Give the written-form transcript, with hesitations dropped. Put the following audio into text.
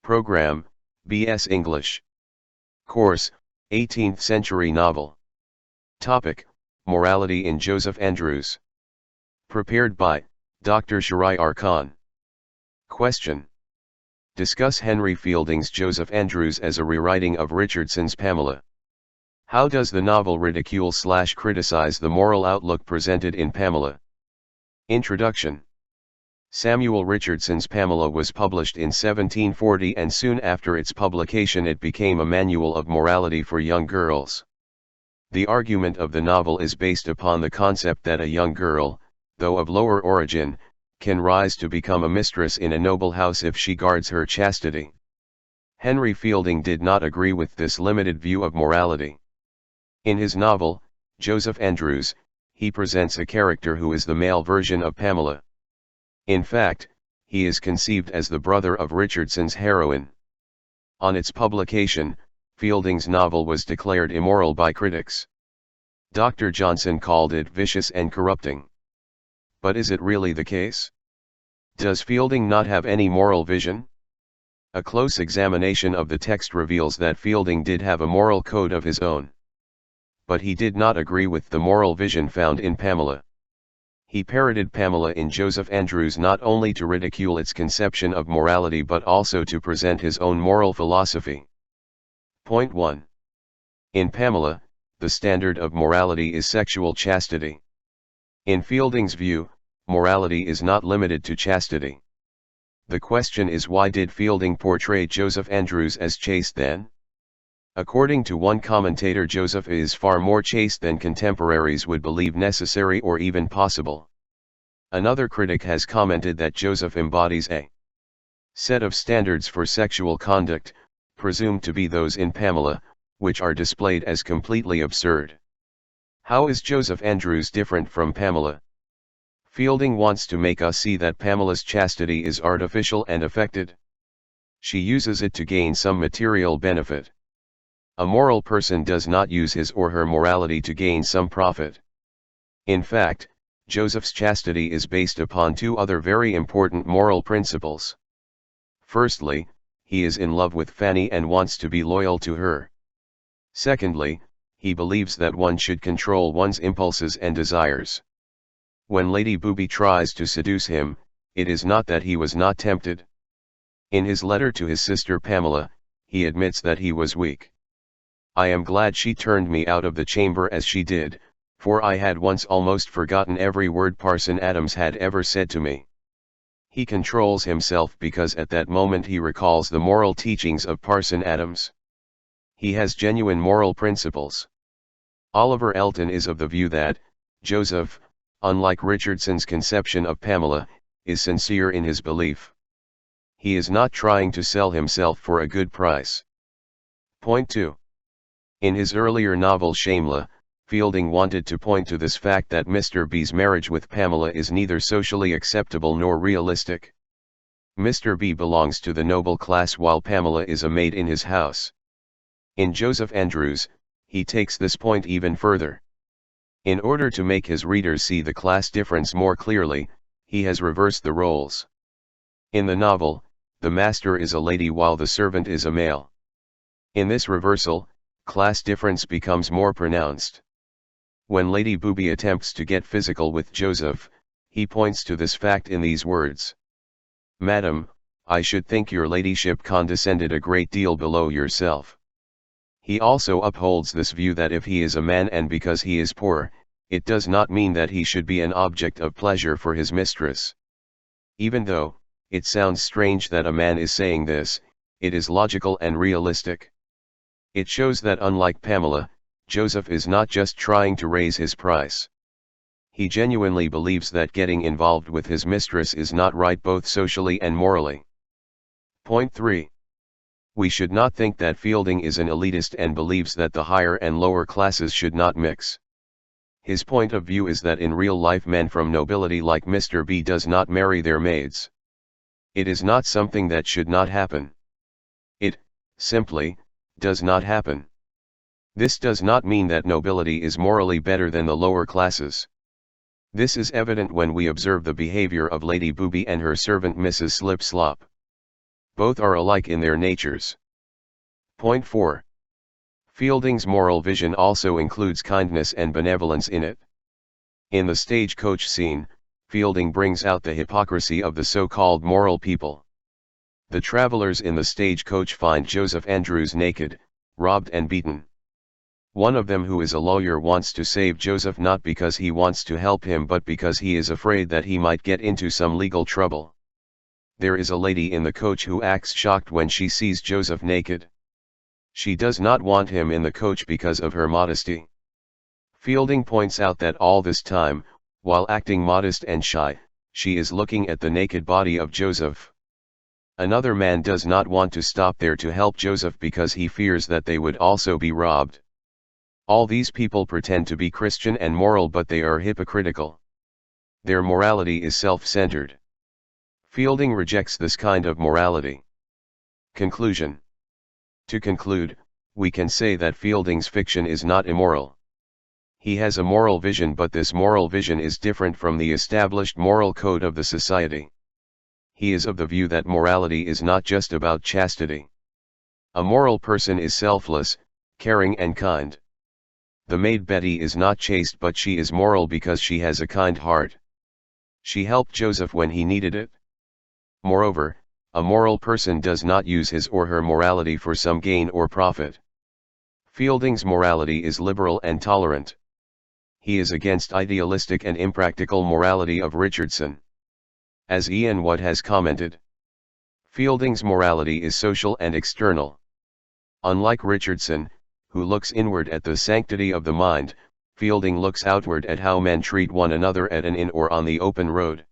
Program, B.S. English. Course, 18th Century Novel. Topic, Morality in Joseph Andrews. Prepared by, Dr. Shahryar Khan. Question. Discuss Henry Fielding's Joseph Andrews as a rewriting of Richardson's Pamela. How does the novel ridicule/criticize the moral outlook presented in Pamela? Introduction. Samuel Richardson's Pamela was published in 1740, and soon after its publication it became a manual of morality for young girls. The argument of the novel is based upon the concept that a young girl, though of lower origin, can rise to become a mistress in a noble house if she guards her chastity. Henry Fielding did not agree with this limited view of morality. In his novel, Joseph Andrews, he presents a character who is the male version of Pamela. In fact, he is conceived as the brother of Richardson's heroine. On its publication, Fielding's novel was declared immoral by critics. Dr. Johnson called it vicious and corrupting. But is it really the case? Does Fielding not have any moral vision? A close examination of the text reveals that Fielding did have a moral code of his own. But he did not agree with the moral vision found in Pamela. He parroted Pamela in Joseph Andrews not only to ridicule its conception of morality but also to present his own moral philosophy. Point 1. In Pamela, the standard of morality is sexual chastity. In Fielding's view, morality is not limited to chastity. The question is, why did Fielding portray Joseph Andrews as chaste then? According to one commentator, Joseph is far more chaste than contemporaries would believe necessary or even possible. Another critic has commented that Joseph embodies a set of standards for sexual conduct, presumed to be those in Pamela, which are displayed as completely absurd. How is Joseph Andrews different from Pamela? Fielding wants to make us see that Pamela's chastity is artificial and affected. She uses it to gain some material benefit. A moral person does not use his or her morality to gain some profit. In fact, Joseph's chastity is based upon two other very important moral principles. Firstly, he is in love with Fanny and wants to be loyal to her. Secondly, he believes that one should control one's impulses and desires. When Lady Booby tries to seduce him, it is not that he was not tempted. In his letter to his sister Pamela, he admits that he was weak. I am glad she turned me out of the chamber as she did, for I had once almost forgotten every word Parson Adams had ever said to me. He controls himself because at that moment he recalls the moral teachings of Parson Adams. He has genuine moral principles. Oliver Elton is of the view that Joseph, unlike Richardson's conception of Pamela, is sincere in his belief. He is not trying to sell himself for a good price. Point 2. In his earlier novel Shamela, Fielding wanted to point to this fact that Mr. B's marriage with Pamela is neither socially acceptable nor realistic. Mr. B belongs to the noble class while Pamela is a maid in his house. In Joseph Andrews, he takes this point even further. In order to make his readers see the class difference more clearly, he has reversed the roles. In the novel, the master is a lady while the servant is a male. In this reversal, class difference becomes more pronounced. When Lady Booby attempts to get physical with Joseph, he points to this fact in these words. Madam, I should think your ladyship condescended a great deal below yourself. He also upholds this view that if he is a man and because he is poor, it does not mean that he should be an object of pleasure for his mistress. Even though it sounds strange that a man is saying this, it is logical and realistic. It shows that unlike Pamela, Joseph is not just trying to raise his price. He genuinely believes that getting involved with his mistress is not right both socially and morally. Point 3. We should not think that Fielding is an elitist and believes that the higher and lower classes should not mix. His point of view is that in real life men from nobility like Mr. B does not marry their maids. It is not something that should not happen. It, simply, does not happen. This does not mean that nobility is morally better than the lower classes. This is evident when we observe the behavior of Lady Booby and her servant Mrs. Slipslop. Both are alike in their natures. Point 4. Fielding's moral vision also includes kindness and benevolence in it. In the stagecoach scene, Fielding brings out the hypocrisy of the so-called moral people. The travelers in the stagecoach find Joseph Andrews naked, robbed and beaten. One of them, who is a lawyer, wants to save Joseph not because he wants to help him but because he is afraid that he might get into some legal trouble. There is a lady in the coach who acts shocked when she sees Joseph naked. She does not want him in the coach because of her modesty. Fielding points out that all this time, while acting modest and shy, she is looking at the naked body of Joseph. Another man does not want to stop there to help Joseph because he fears that they would also be robbed. All these people pretend to be Christian and moral, but they are hypocritical. Their morality is self-centered. Fielding rejects this kind of morality. Conclusion. To conclude, we can say that Fielding's fiction is not immoral. He has a moral vision, but this moral vision is different from the established moral code of the society. He is of the view that morality is not just about chastity. A moral person is selfless, caring and kind. The maid Betty is not chaste, but she is moral because she has a kind heart. She helped Joseph when he needed it. Moreover, a moral person does not use his or her morality for some gain or profit. Fielding's morality is liberal and tolerant. He is against idealistic and impractical morality of Richardson. As Ian Watt has commented, Fielding's morality is social and external. Unlike Richardson, who looks inward at the sanctity of the mind, Fielding looks outward at how men treat one another at an inn or on the open road.